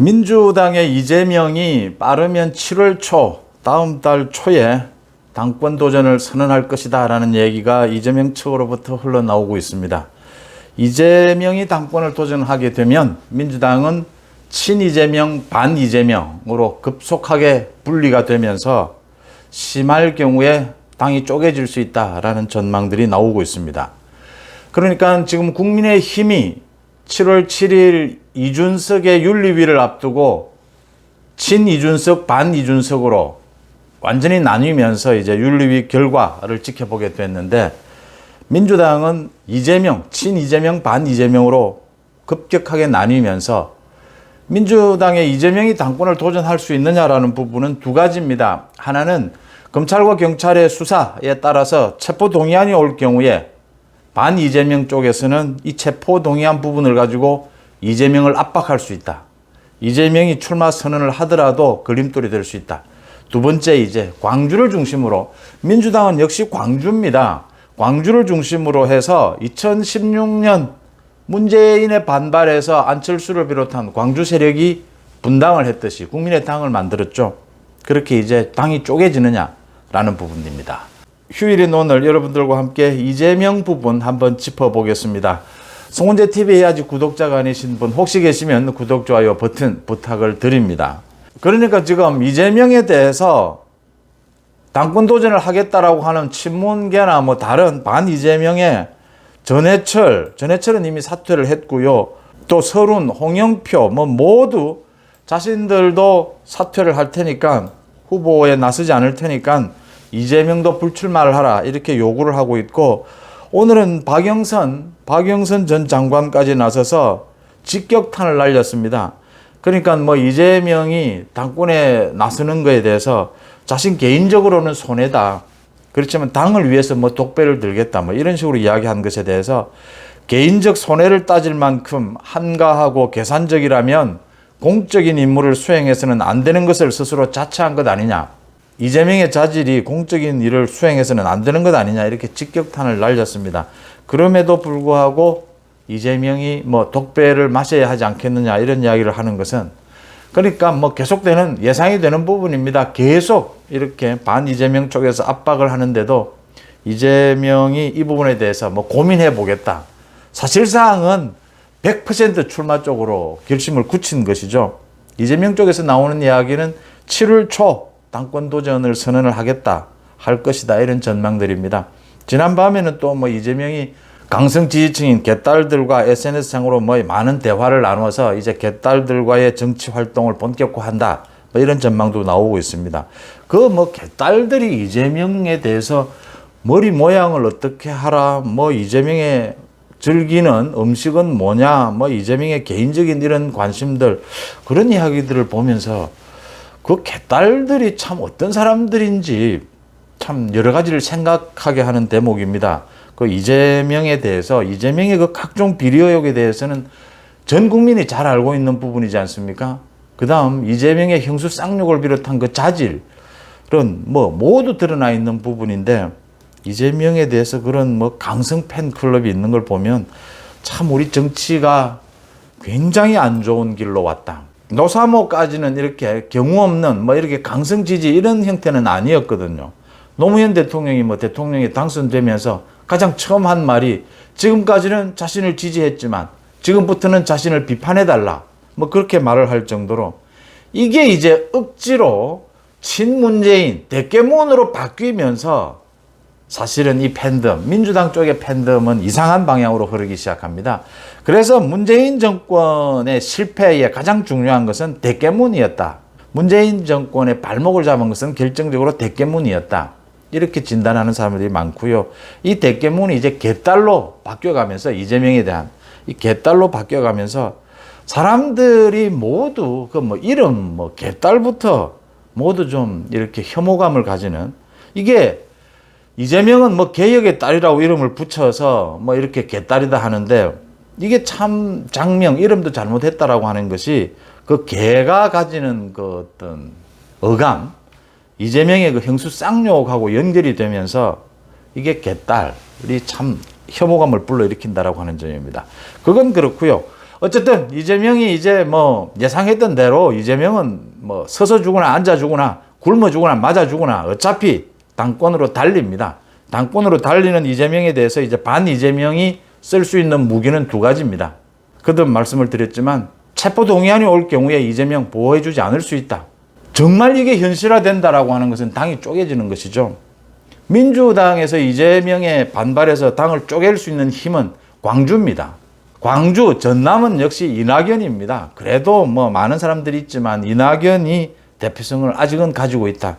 민주당의 이재명이 빠르면 7월 초, 다음 달 초에 당권 도전을 선언할 것이다 라는 얘기가 이재명 측으로부터 흘러나오고 있습니다. 이재명이 당권을 도전하게 되면 민주당은 친이재명, 반이재명으로 급속하게 분리가 되면서 심할 경우에 당이 쪼개질 수 있다라는 전망들이 나오고 있습니다. 그러니까 지금 국민의힘이 7월 7일 이준석의 윤리위를 앞두고 친이준석, 반이준석으로 완전히 나뉘면서 이제 윤리위 결과를 지켜보게 됐는데, 민주당은 이재명, 친이재명, 반이재명으로 급격하게 나뉘면서 민주당의 이재명이 당권을 도전할 수 있느냐라는 부분은 두 가지입니다. 하나는 검찰과 경찰의 수사에 따라서 체포동의안이 올 경우에 반이재명 쪽에서는 이 체포동의안 부분을 가지고 이재명을 압박할 수 있다. 이재명이 출마 선언을 하더라도 걸림돌이 될 수 있다. 두 번째, 이제 광주를 중심으로, 민주당은 역시 광주입니다. 광주를 중심으로 해서 2016년 문재인의 반발에서 안철수를 비롯한 광주 세력이 분당을 했듯이 국민의당을 만들었죠. 그렇게 이제 당이 쪼개지느냐라는 부분입니다. 휴일인 오늘 여러분들과 함께 이재명 부분 한번 짚어보겠습니다. 송은재TV에 아직 구독자가 아니신 분 혹시 계시면 구독, 좋아요 버튼 부탁을 드립니다. 그러니까 지금 이재명에 대해서 당권 도전을 하겠다라고 하는 친문계나 뭐 다른 반이재명의 전해철은 이미 사퇴를 했고요. 또 서른, 홍영표 뭐 모두 자신들도 사퇴를 할 테니까, 후보에 나서지 않을 테니까 이재명도 불출마를 하라 이렇게 요구를 하고 있고, 오늘은 박영선 전 장관까지 나서서 직격탄을 날렸습니다. 그러니까 뭐 이재명이 당권에 나서는 것에 대해서 자신 개인적으로는 손해다. 그렇지만 당을 위해서 뭐 독배를 들겠다. 뭐 이런 식으로 이야기한 것에 대해서 개인적 손해를 따질 만큼 한가하고 계산적이라면 공적인 임무를 수행해서는 안 되는 것을 스스로 자처한 것 아니냐. 이재명의 자질이 공적인 일을 수행해서는 안 되는 것 아니냐. 이렇게 직격탄을 날렸습니다. 그럼에도 불구하고 이재명이 뭐 독배를 마셔야 하지 않겠느냐 이런 이야기를 하는 것은, 그러니까 뭐 계속되는 예상이 되는 부분입니다. 계속 이렇게 반 이재명 쪽에서 압박을 하는데도 이재명이 이 부분에 대해서 뭐 고민해 보겠다. 사실상은 100% 출마 쪽으로 결심을 굳힌 것이죠. 이재명 쪽에서 나오는 이야기는 7월 초 당권 도전을 선언을 하겠다, 할 것이다, 이런 전망들입니다. 지난밤에는 또 뭐 이재명이 강성 지지층인 개딸들과 SNS상으로 뭐 많은 대화를 나눠서 이제 개딸들과의 정치 활동을 본격화한다, 뭐 이런 전망도 나오고 있습니다. 그 뭐 개딸들이 이재명에 대해서 머리 모양을 어떻게 하라, 뭐 이재명의 즐기는 음식은 뭐냐, 뭐 이재명의 개인적인 이런 관심들, 그런 이야기들을 보면서 그 개딸들이 참 어떤 사람들인지 참 여러 가지를 생각하게 하는 대목입니다. 그 이재명에 대해서, 이재명의 그 각종 비리 의혹에 대해서는 전 국민이 잘 알고 있는 부분이지 않습니까? 그 다음 이재명의 형수 쌍욕을 비롯한 그 자질은 뭐 모두 드러나 있는 부분인데, 이재명에 대해서 그런 뭐 강성 팬클럽이 있는 걸 보면 참 우리 정치가 굉장히 안 좋은 길로 왔다. 노사모까지는 이렇게 경우 없는 뭐 이렇게 강성 지지 이런 형태는 아니었거든요. 노무현 대통령이 뭐 대통령이 당선되면서 가장 처음 한 말이 지금까지는 자신을 지지했지만 지금부터는 자신을 비판해달라, 뭐 그렇게 말을 할 정도로, 이게 이제 억지로 친문재인 대깨문으로 바뀌면서 사실은 이 팬덤, 민주당 쪽의 팬덤은 이상한 방향으로 흐르기 시작합니다. 그래서 문재인 정권의 실패에 가장 중요한 것은 대깨문이었다. 문재인 정권의 발목을 잡은 것은 결정적으로 대깨문이었다. 이렇게 진단하는 사람들이 많고요. 이 대깨문이 이제 개딸로 바뀌어가면서, 이재명에 대한 이 개딸로 바뀌어가면서 사람들이 모두 그 뭐 이름 뭐 개딸부터 모두 좀 이렇게 혐오감을 가지는, 이게 이재명은 뭐 개혁의 딸이라고 이름을 붙여서 뭐 이렇게 개딸이다 하는데, 이게 참 장명, 이름도 잘못했다라고 하는 것이 그 개가 가지는 그 어떤 어감, 이재명의 그 형수 쌍욕하고 연결이 되면서 이게 개딸이 참 혐오감을 불러일으킨다라고 하는 점입니다. 그건 그렇고요. 어쨌든 이재명이 이제 뭐 예상했던 대로 이재명은 뭐 서서 죽으나 앉아 죽으나 굶어 죽으나 맞아 죽으나 어차피 당권으로 달립니다. 당권으로 달리는 이재명에 대해서 이제 반 이재명이 쓸 수 있는 무기는 두 가지입니다. 그도 말씀을 드렸지만 체포동의안이 올 경우에 이재명 보호해주지 않을 수 있다. 정말 이게 현실화된다라고 하는 것은 당이 쪼개지는 것이죠. 민주당에서 이재명에 반발해서 당을 쪼갤 수 있는 힘은 광주입니다. 광주, 전남은 역시 이낙연입니다. 그래도 뭐 많은 사람들이 있지만 이낙연이 대표성을 아직은 가지고 있다.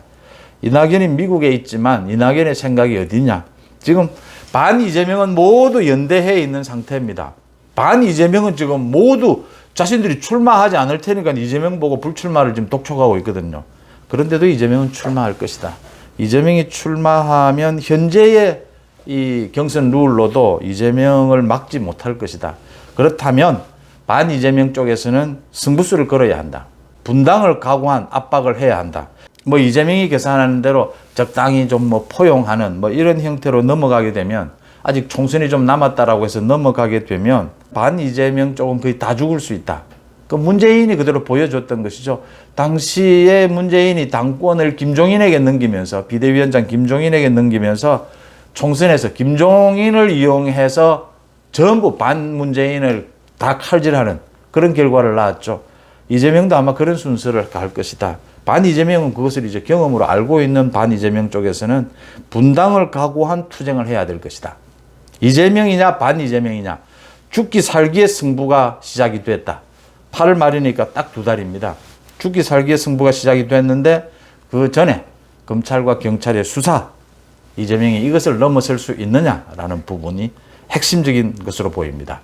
이낙연이 미국에 있지만 이낙연의 생각이 어디냐? 지금 반 이재명은 모두 연대해 있는 상태입니다. 반 이재명은 지금 모두 자신들이 출마하지 않을 테니까 이재명 보고 불출마를 지금 독촉하고 있거든요. 그런데도 이재명은 출마할 것이다. 이재명이 출마하면 현재의 이 경선 룰로도 이재명을 막지 못할 것이다. 그렇다면 반 이재명 쪽에서는 승부수를 걸어야 한다. 분당을 각오한 압박을 해야 한다. 뭐 이재명이 계산하는 대로 적당히 좀 뭐 포용하는 뭐 이런 형태로 넘어가게 되면 아직 총선이 좀 남았다라고 해서 넘어가게 되면 반 이재명 쪽은 거의 다 죽을 수 있다. 그 문재인이 그대로 보여줬던 것이죠. 당시에 문재인이 당권을 김종인에게 넘기면서 비대위원장 김종인에게 넘기면서 총선에서 김종인을 이용해서 전부 반 문재인을 다 칼질하는 그런 결과를 낳았죠. 이재명도 아마 그런 순서를 갈 것이다. 반 이재명은 그것을 이제 경험으로 알고 있는 반 이재명 쪽에서는 분당을 각오한 투쟁을 해야 될 것이다. 이재명이냐 반 이재명이냐 죽기 살기의 승부가 시작이 됐다. 8월 말이니까 딱 2달입니다. 죽기 살기의 승부가 시작이 됐는데 그 전에 검찰과 경찰의 수사, 이재명이 이것을 넘어설 수 있느냐라는 부분이 핵심적인 것으로 보입니다.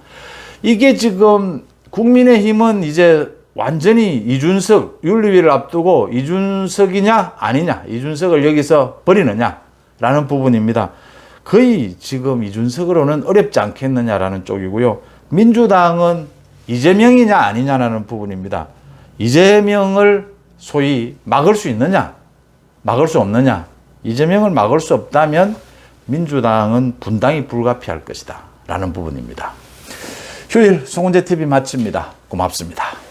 이게 지금 국민의힘은 이제 완전히 이준석 윤리위를 앞두고 이준석이냐 아니냐, 이준석을 여기서 버리느냐라는 부분입니다. 거의 지금 이준석으로는 어렵지 않겠느냐라는 쪽이고요. 민주당은 이재명이냐 아니냐라는 부분입니다. 이재명을 소위 막을 수 있느냐, 막을 수 없느냐. 이재명을 막을 수 없다면 민주당은 분당이 불가피할 것이다 라는 부분입니다. 휴일 송은재 TV 마칩니다. 고맙습니다.